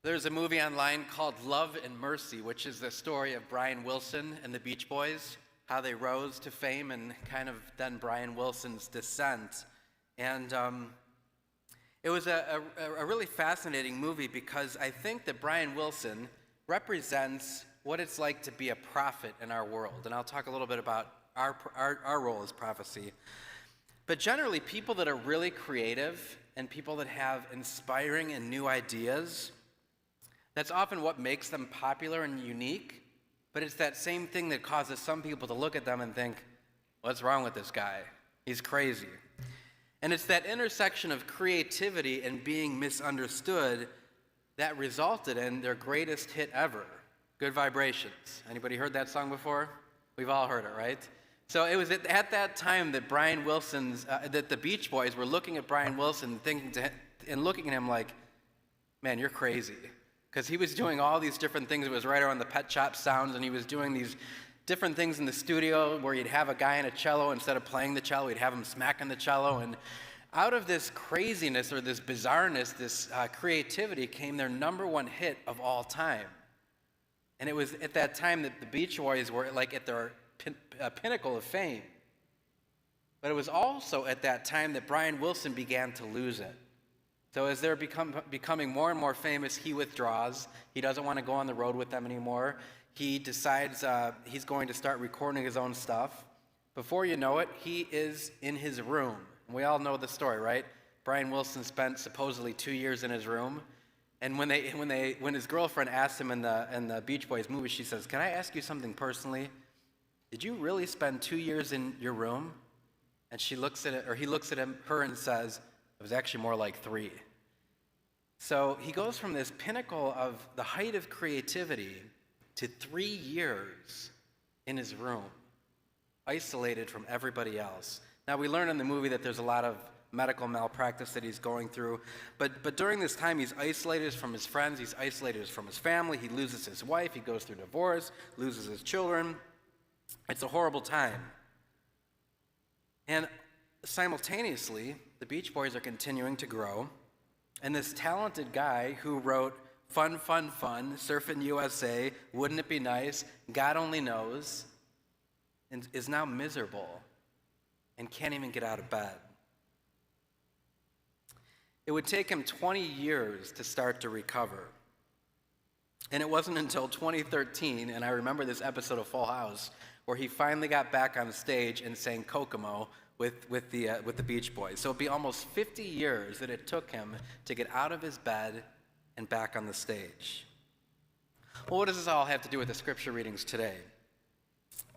There's a movie online called Love and Mercy, which is the story of Brian Wilson and the Beach Boys, how they rose to fame and kind of then Brian Wilson's descent. And it was a really fascinating movie because I think that Brian Wilson represents what it's like to be a prophet in our world. And I'll talk a little bit about our role as prophecy. But generally, people that are really creative and people that have inspiring and new ideas, that's often what makes them popular and unique, but it's that same thing that causes some people to look at them and think, what's wrong with this guy? He's crazy. And it's that intersection of creativity and being misunderstood that resulted in their greatest hit ever, Good Vibrations. Anybody heard that song before? We've all heard it, right? So it was at that time that that the Beach Boys were looking at Brian Wilson and looking at him like, man, you're crazy. Because he was doing all these different things. It was right around the Pet Shop Sounds, and he was doing these different things in the studio where you'd have a guy in a cello. Instead of playing the cello, he'd have him smacking the cello. And out of this craziness or this bizarreness, this creativity came their number one hit of all time. And it was at that time that the Beach Boys were like at their pinnacle of fame. But it was also at that time that Brian Wilson began to lose it. So as they're becoming more and more famous, he withdraws. He doesn't want to go on the road with them anymore. He decides he's going to start recording his own stuff. Before you know it, he is in his room. We all know the story, right? Brian Wilson spent supposedly 2 years in his room. And when his girlfriend asked him in the Beach Boys movie, she says, "Can I ask you something personally? Did you really spend 2 years in your room?" And he looks at her and says, "It was actually more like 3. So he goes from this pinnacle of the height of creativity to 3 years in his room, isolated from everybody else. Now, we learn in the movie that there's a lot of medical malpractice that he's going through, but during this time, he's isolated from his friends, he's isolated from his family, he loses his wife, he goes through divorce, loses his children. It's a horrible time. And simultaneously, the Beach Boys are continuing to grow, and this talented guy who wrote Fun, Fun, Fun, Surfin' USA, Wouldn't It Be Nice, God Only Knows, and is now miserable and can't even get out of bed. It would take him 20 years to start to recover. And it wasn't until 2013, and I remember this episode of Full House, where he finally got back on stage and sang Kokomo with the Beach Boys. So it'd be almost 50 years that it took him to get out of his bed and back on the stage. Well, what does this all have to do with the scripture readings today?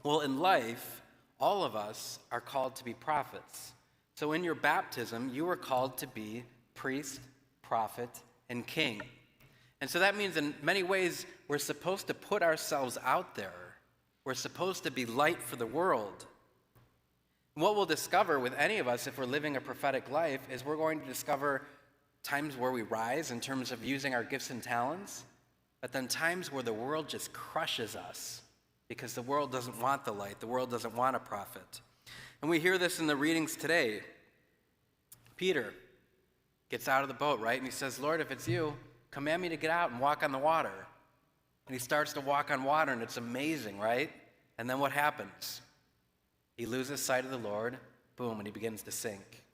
Well, in life, all of us are called to be prophets. So in your baptism, you are called to be priest, prophet, and king. And so that means in many ways, we're supposed to put ourselves out there. We're supposed to be light for the world. What we'll discover with any of us if we're living a prophetic life is we're going to discover times where we rise in terms of using our gifts and talents, but then times where the world just crushes us because the world doesn't want the light, the world doesn't want a prophet. And we hear this in the readings today. Peter gets out of the boat, right? And he says, "Lord, if it's you, command me to get out and walk on the water." And he starts to walk on water, and it's amazing, right? And then what happens? He loses sight of the Lord, boom, and he begins to sink.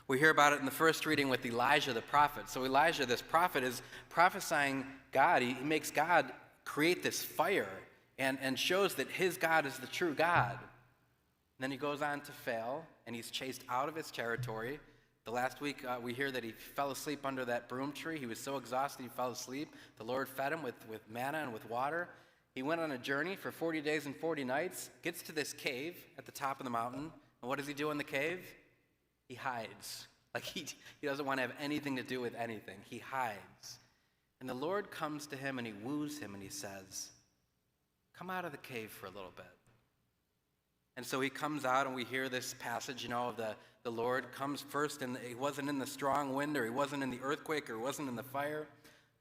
We hear about it in the first reading with Elijah the prophet. So Elijah, this prophet, is prophesying God. He makes God create this fire and shows that his God is the true God. And then he goes on to fail, and he's chased out of his territory. The last week, we hear that he fell asleep under that broom tree. He was so exhausted, he fell asleep. The Lord fed him with manna and with water. He went on a journey for 40 days and 40 nights, gets to this cave at the top of the mountain, and what does he do in the cave? He hides. Like he doesn't want to have anything to do with anything. He hides. And the Lord comes to him and he woos him and he says, "Come out of the cave for a little bit." And so he comes out, and we hear this passage, of the Lord comes first, and he wasn't in the strong wind, or he wasn't in the earthquake, or he wasn't in the fire,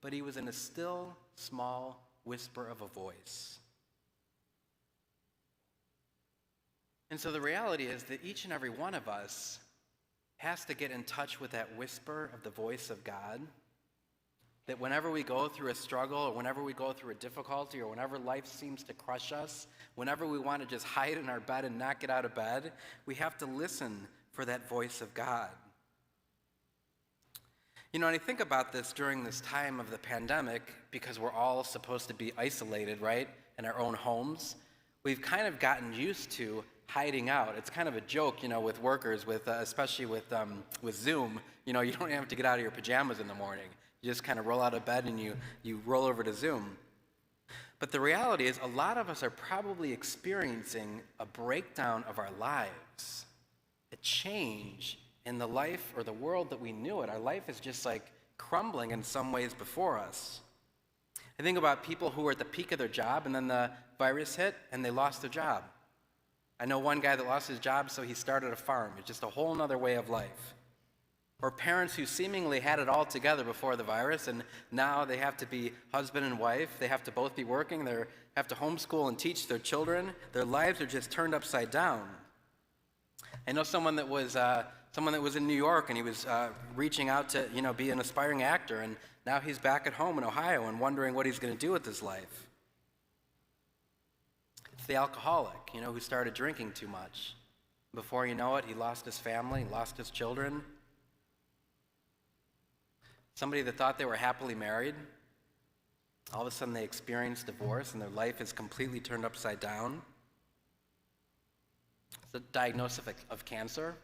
but he was in a still, small whisper of a voice. And so the reality is that each and every one of us has to get in touch with that whisper of the voice of God That whenever we go through a struggle, or whenever we go through a difficulty, or whenever life seems to crush us, whenever we want to just hide in our bed and not get out of bed, we have to listen for that voice of God. You know, and I think about this during this time of the pandemic, because we're all supposed to be isolated, right, in our own homes. We've kind of gotten used to hiding out. It's kind of a joke, you know, with workers, especially with Zoom. You know, you don't have to get out of your pajamas in the morning. You just kind of roll out of bed and you roll over to Zoom. But the reality is, a lot of us are probably experiencing a breakdown of our lives, a change in the life or the world that we knew it. Our life is just like crumbling in some ways before us. I think about people who were at the peak of their job and then the virus hit and they lost their job. I know one guy that lost his job, so he started a farm. It's just a whole other way of life. Or parents who seemingly had it all together before the virus, and now they have to be husband and wife. They have to both be working. They have to homeschool and teach their children. Their lives are just turned upside down. I know someone that was in New York, and he was reaching out to, you know, be an aspiring actor, and now he's back at home in Ohio and wondering what he's going to do with his life. It's the alcoholic, you know, who started drinking too much. Before you know it, he lost his family, lost his children. Somebody that thought they were happily married, all of a sudden they experience divorce and their life is completely turned upside down. It's a diagnosis of cancer.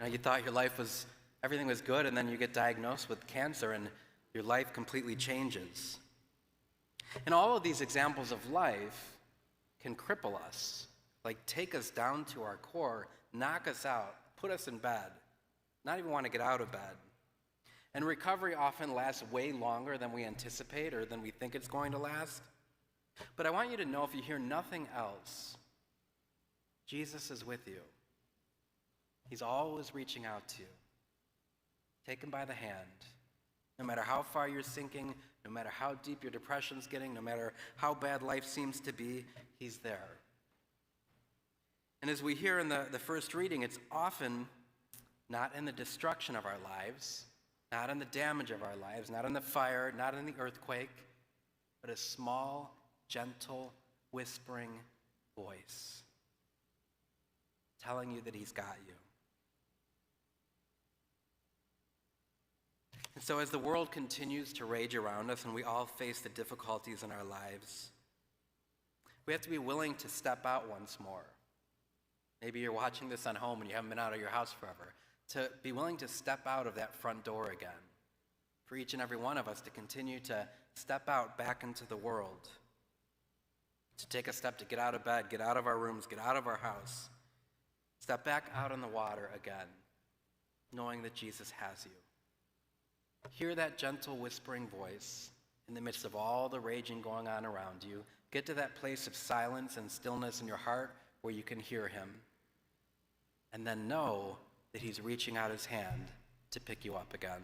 You know, you thought your life was, everything was good, and then you get diagnosed with cancer and your life completely changes. And all of these examples of life can cripple us, like take us down to our core, knock us out, put us in bed, not even want to get out of bed. And recovery often lasts way longer than we anticipate or than we think it's going to last. But I want you to know, if you hear nothing else, Jesus is with you. He's always reaching out to you. Take him by the hand. No matter how far you're sinking, no matter how deep your depression's getting, no matter how bad life seems to be, he's there. And as we hear in the first reading, it's often not in the destruction of our lives, not in the damage of our lives, not in the fire, not in the earthquake, but a small, gentle, whispering voice telling you that he's got you. And so as the world continues to rage around us and we all face the difficulties in our lives, we have to be willing to step out once more. Maybe you're watching this on home and you haven't been out of your house forever. To be willing to step out of that front door again. For each and every one of us to continue to step out back into the world. To take a step to get out of bed, get out of our rooms, get out of our house. Step back out on the water again, knowing that Jesus has you. Hear that gentle whispering voice in the midst of all the raging going on around you. Get to that place of silence and stillness in your heart where you can hear him. And then know that he's reaching out his hand to pick you up again.